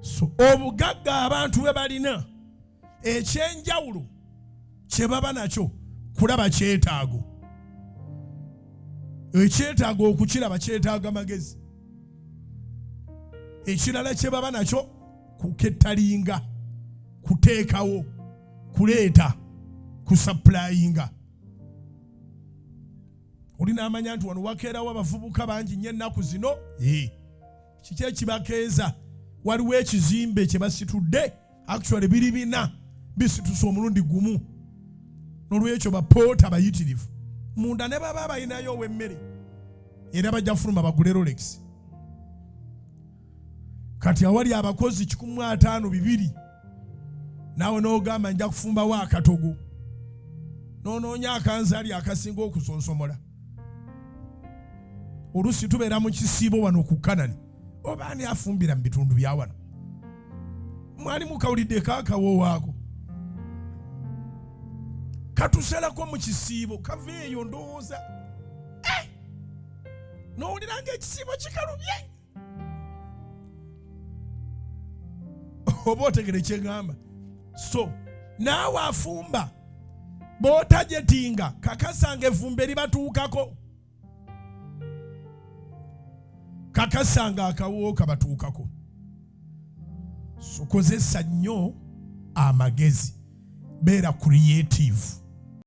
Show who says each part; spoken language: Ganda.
Speaker 1: So obugagga abantu bwebalina eky'enjawulo kye baba nakyo kulaba kyetaago. Ekyetaago okukiraba kyetaaga magezi. Ekirala kye baba nakyo kukettalinga, kuteekawo, kuleeta, kusapulayinga. Olina amanya nti wano wakeerawo abavubuka bangi nnyo ennaku zino. Kiki ekibakeeza? Waliwo ekizimbe kye basitudde, actually biri bina bisituse omulundi gumu. N'olwekyo bapoota bayitirivu. Munda ne baba balinayo ow'emmere era bajja fuluma bagule Rolex. Kati awali abakozi 15,200 naawe n'ogamba nja kufumbawo akatogo n'onoonya akanzaali akasinga okusonsomola. Oluusi tubeera mu kisiibo wano ku Kanani. Oba ani afumbira mu bitundu bya wano? Mwali mukawulidde kaakawoowo ako. Katusalako mu kisiibo kava eyo ndowooza. N'owulira ng'ekisiibo kikalubye. Oba otegere kyengamba. So naawe afumba bw'otajetinga kakasanga evvumbe libatuukako. Kakasanga akawoowo kabatuukako. So kozesa nnyo amagezi. Beera creative.